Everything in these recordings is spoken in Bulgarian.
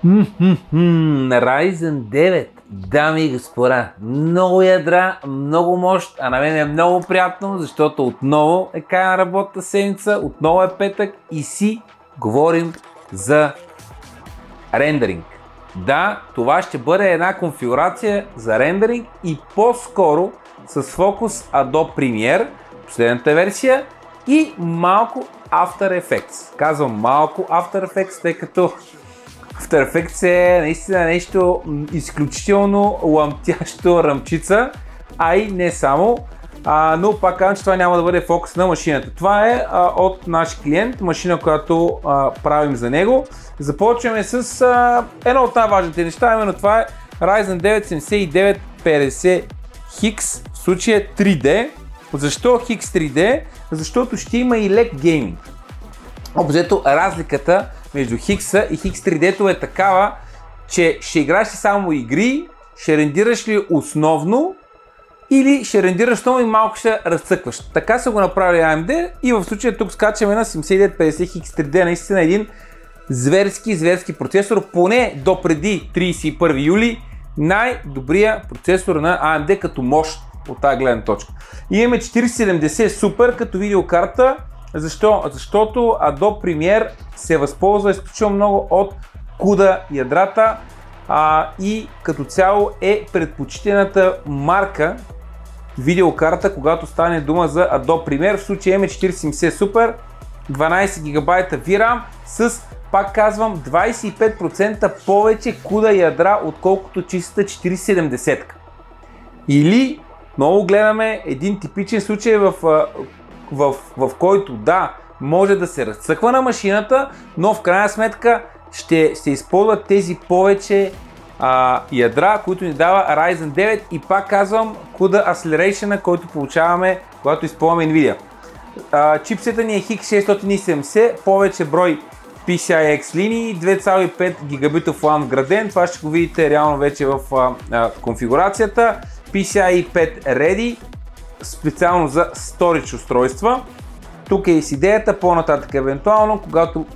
Ryzen 9, дами и господа, много ядра, много мощ, а на мен е много приятно, защото отново е края на работната седмица, отново е петък и си говорим за рендеринг. Да, това ще бъде една конфигурация за рендеринг и по-скоро с фокус Adobe Premiere, последната версия, и малко After Effects. Казвам малко After Effects, тъй като After Effects е наистина нещо изключително ламтящо ръмчица, а и не само. Но пак казвам, че това няма да бъде фокус на машината. Това е от наш клиент, машина, която правим за него. Започваме с едно от най-важните неща, именно това е Ryzen 9 7950X, в случая 3D. Защо X 3D? Защото ще има и лек гейминг. Обзето разликата между X и X 3D е такава, че ще играеш ли само игри, ще рендираш ли основно или ще рендираш основно и малко ще разцъкваш. Така са го направили AMD и в случая тук скачаме на 7950X 3D, наистина един зверски процесор, поне до преди 31 юли най-добрия процесор на AMD като мощ от тази гледна точка. И имаме 4070 Super като видеокарта. Защо? Защото Adobe Premiere се възползва изключително много от CUDA ядрата и като цяло е предпочитаната марка видеокарта, когато стане дума за Adobe Premiere. В случая имаме 4070 Super, 12 ГБ VRAM с, пак казвам, 25% повече CUDA ядра, отколкото чистата 4070. Или много гледаме един типичен случай, в който да, може да се разцъква на машината, но в крайна сметка ще се използват тези повече ядра, които ни дава Ryzen 9 и пак казвам CUDA Acceleration, който получаваме, когато използваме NVIDIA. Чипсета ни е X670, повече брой PCIe линии, 2,5 гигабитов LAN вграден, това ще го видите реално вече в конфигурацията. PCIe 5 Ready, специално за storage устройства. Тук е и с идеята, по-нататък евентуално, когато,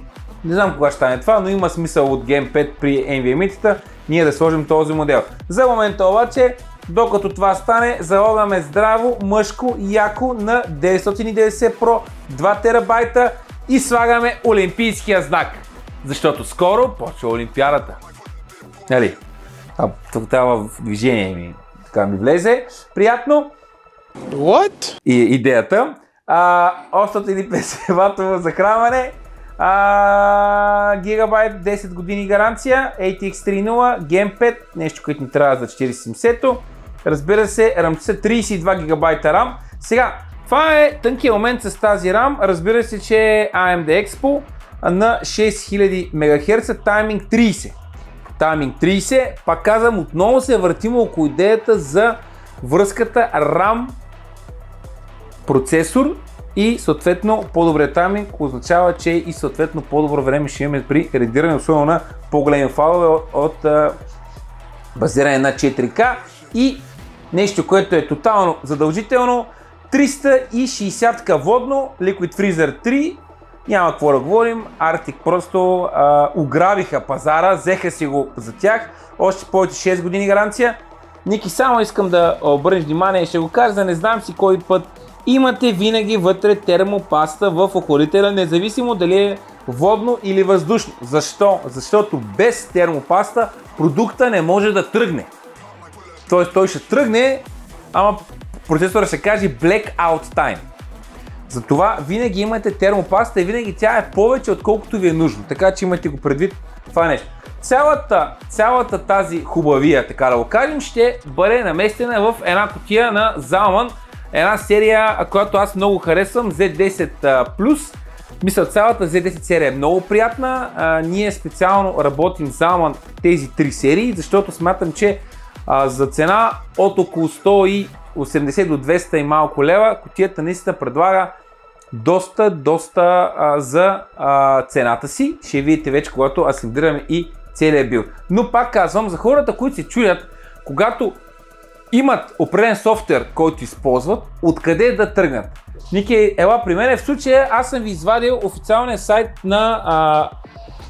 не знам кога ще стане това, но има смисъл от Gen 5 при NVMe-тата, ние да сложим този модел. За момента обаче, докато това стане, залогаме здраво, мъжко, яко на 990 Pro, 2 терабайта и слагаме олимпийския знак. Защото скоро почва Олимпиадата. Нали? Тук това в движение ми влезе. Приятно. What? И идеята. 850 ватово захранване, гигабайт, 10 години гаранция, ATX 3.0, Gen 5, нещо, което ни трябва за 4070-то. Разбира се, рамчица 32 гигабайта RAM. Сега, това е тънкият момент с тази RAM. Разбира се, че е AMD Expo на 6000 МГц, тайминг 30. Тайминг 30, пак казвам, отново се въртим около идеята за връзката RAM процесор и съответно по-добре тайминг означава, че и съответно по-добро време ще имаме при редиране, особено на по-големи файлове от базиране на 4K и нещо, което е тотално задължително, 360 водно, Liquid Freezer 3, няма какво да говорим, Arctic просто ограбиха пазара, взеха си го за тях, още повече 6 години гаранция. Ники, само искам да обърнеш внимание и ще го кажа, да не знам си кой път. Имате винаги вътре термопаста в охладителя, независимо дали е водно или въздушно. Защо? Защото без термопаста продукта не може да тръгне. Тоест той ще тръгне, ама процесора ще каже blackout time. Затова винаги имате термопаста и винаги тя е повече отколкото ви е нужно. Така че имате го предвид това нещо. Цялата тази хубавия, така да го кажем, ще бъде наместена в една кутия на Zalman. Една серия, която аз много харесвам, Z10+. Мисля, цялата Z10 серия е много приятна. Ние специално работим Zalman тези 3 серии, защото смятам, че за цена от около 180 до 200 и малко лева, кутията наистина предлага доста за цената си. Ще видите вече, когато асемблираме и целият билд. Но пак казвам, за хората, които се чудят, когато имат определен софтуер, който използват, откъде да тръгнат. Ники, ела при мен, в случая аз съм ви извадил официалния сайт на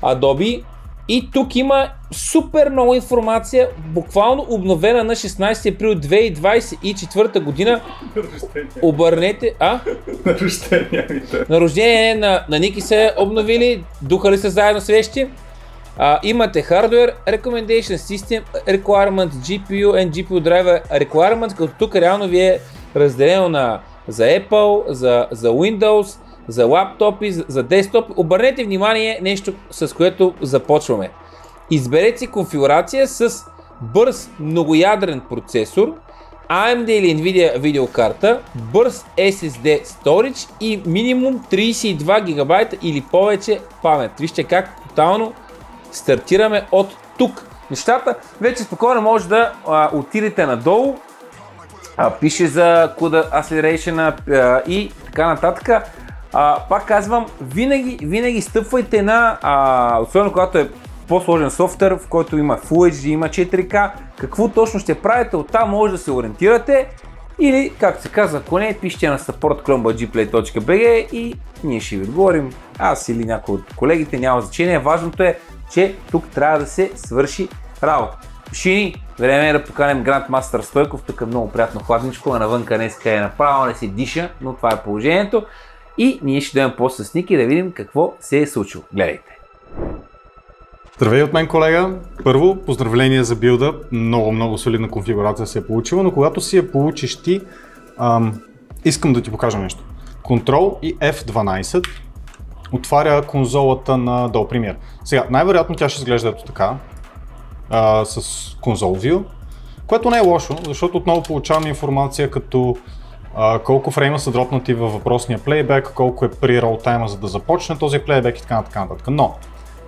Adobe И тук има супер много информация, буквално обновена на 16 април 2024 година. Обърнете, На рождения ми. На рождение на Ники се обновили, духали се заедно свещи. Имате Hardware Recommendation System Requirement, GPU and GPU Driver Requirements, като тук реално ви е разделено за Apple, за Windows, за лаптопи, за десктоп. Обърнете внимание нещо, с което започваме. Изберете си конфигурация с бърз многоядрен процесор, AMD или Nvidia видеокарта, бърз SSD Storage и минимум 32 ГБ или повече памет. Вижте как тотално стартираме от тук. Нещата вече спокойно може да отидете надолу. Пише за CUDA Acceleration и така нататък. Пак казвам, винаги стъпвайте на, особено когато е по-сложен софтуер, в който има Full HD, има 4K, какво точно ще правите, оттам може да се ориентирате или, както се казва, ако не, пишете на support@gplay.bg и ние ще ви отговорим, аз или някой от колегите, няма значение, важното е, че тук трябва да се свърши работа. Шини, време е да поканем Grandmaster Стойков, тук е много приятно хладничко, а навънка днеска е направо, не се диша, но това е положението. И ние ще дадем после с Ники да видим какво се е случило. Гледайте! Здравей от мен, колега! Първо, поздравление за билда. Много солидна конфигурация се е получила, но когато си я получиш ти, искам да ти покажа нещо. Ctrl и F12 отваря конзолата на Adobe Premiere. Сега, най-вероятно тя ще изглежда ето така, с Console View, което не е лошо, защото отново получаваме информация като колко фрейма са дропнати във въпросния плейбек, колко е при ролтайма, за да започне този плейбек и така нататък. Но,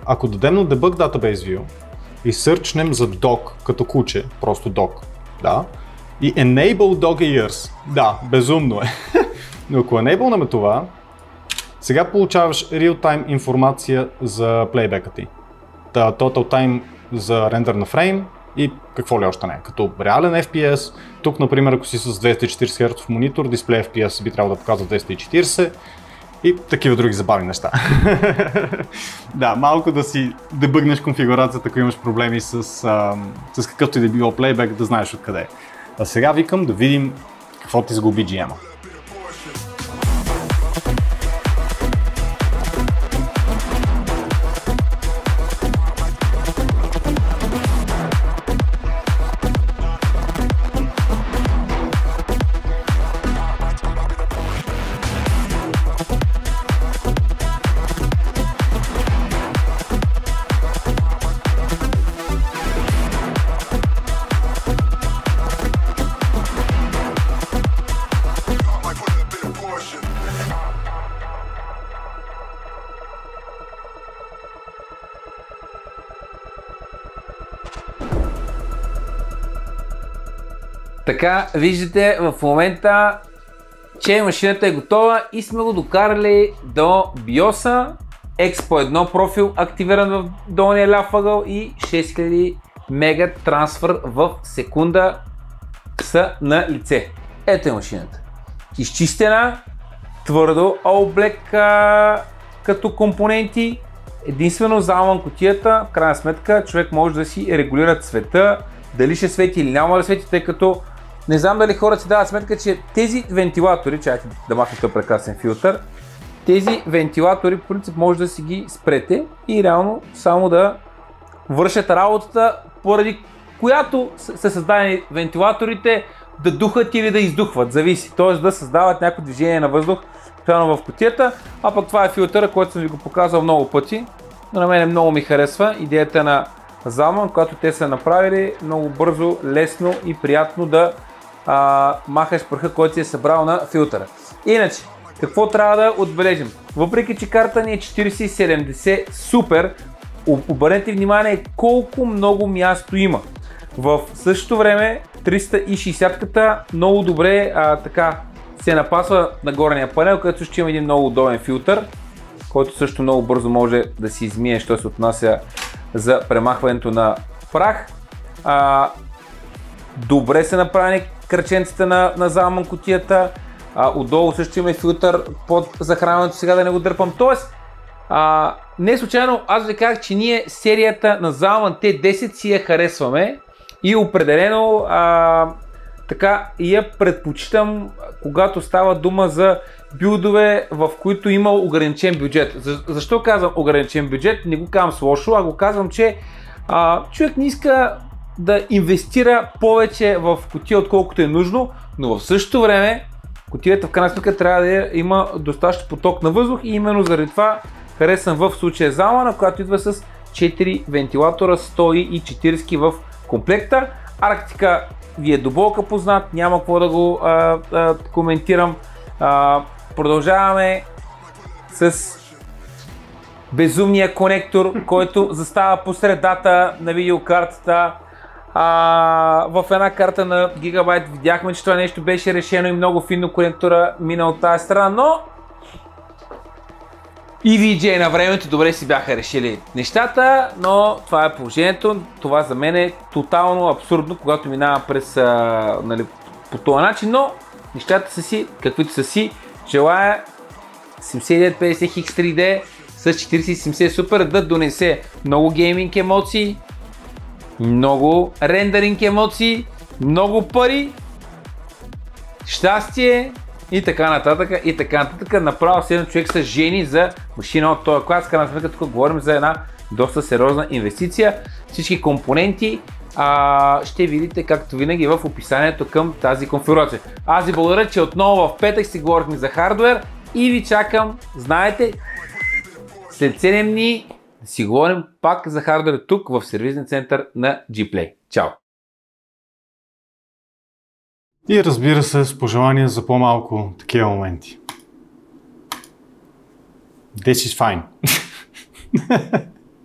ако дадем на Debug Database View и сърчнем за dog като куче, просто dog, да, и Enable Dog Ears, да, безумно е, но ако enablenем това, сега получаваш real-time информация за плейбека ти. Total time за рендър на фрейм и какво ли още не, като реален FPS. Тук, например, ако си с 240 Hz монитор, дисплей FPS би трябвало да показва 240 и такива други забавни неща. Да, малко да си дебъгнеш конфигурацията, ако имаш проблеми с какъвто и да било плейбек, да знаеш откъде е. А сега викам да видим какво ти сгуби GM-а. Така, виждате в момента, че машината е готова и сме го докарали до BIOS-а. Expo 1 профил активиран в долния ляв ъгъл и 6000 мега трансфер в секунда са на лице. Ето е машината. Изчистена, твърдо All Black като компоненти. Единствено залман кутията, в крайна сметка човек може да си регулира цвета, дали ще свети или няма да свети, тъй като не знам дали хората си дават сметка, че тези вентилатори, чакайте да махна този прекрасен филтър, тези вентилатори по принцип може да си ги спрете и реално само да вършат работата, поради която са създадени вентилаторите да духат или да издухват, зависи, т.е. да създават някакво движение на въздух прямо в кутията, а пък това е филтъра, който съм ви го показал много пъти, но на мен много ми харесва идеята на Zalman, която те са направили много бързо, лесно и приятно да махаш пръха, който си е събрал на филтъра. Иначе, какво трябва да отбележим? Въпреки че карта ни е 4070 супер, обърнете внимание колко много място има. В същото време 360-ката много добре така се напасва на горния панел, където ще има един много удобен филтър, който също много бързо може да си измие, що се отнася за премахването на прах. Добре са направени кръченците на Zalman кутията. Отдолу също има и филтър под захранването, сега да не го дърпам. Тоест, Не случайно аз ви казах, че ние серията на Zalman T10 си я харесваме и определено така я предпочитам, когато става дума за билдове, в които има ограничен бюджет. Защо казвам ограничен бюджет? Не го казвам с лошо, а го казвам, че човек не иска да инвестира повече в кутия, отколкото е нужно, но в същото време кутията в крайна сметка трябва да има достатъчно поток на въздух и именно заради това харесвам в случая Zalman, която идва с 4 вентилатора 140 в комплекта. Арктика ви е до болка познат, няма какво да го коментирам. Продължаваме с безумния конектор, който застава по средата на видеокартата. В една карта на Gigabyte видяхме, че това нещо беше решено и много финно конектора мина от тази страна, но EVGA на времето добре си бяха решили нещата, но това е положението. Това за мен е тотално абсурдно, когато минава през по този начин, но нещата са си каквито са си. Желая 7950 X3D с 4070 Super да донесе много гейминг емоции, много рендеринг емоции, много пари, щастие и така нататък, и така нататък. Направо си един човек се жени за машина от този клас. Крайна сметка тук говорим за една доста сериозна инвестиция. Всички компоненти ще видите, както винаги, в описанието към тази конфигурация. Аз ви благодаря, че отново в петък си говорихме за хардуер и ви чакам, знаете, след 7 дни да си говорим пак за хардуер тук в сервизния център на Gplay. Чао! И разбира се, с пожелания за по-малко такива моменти. This is fine.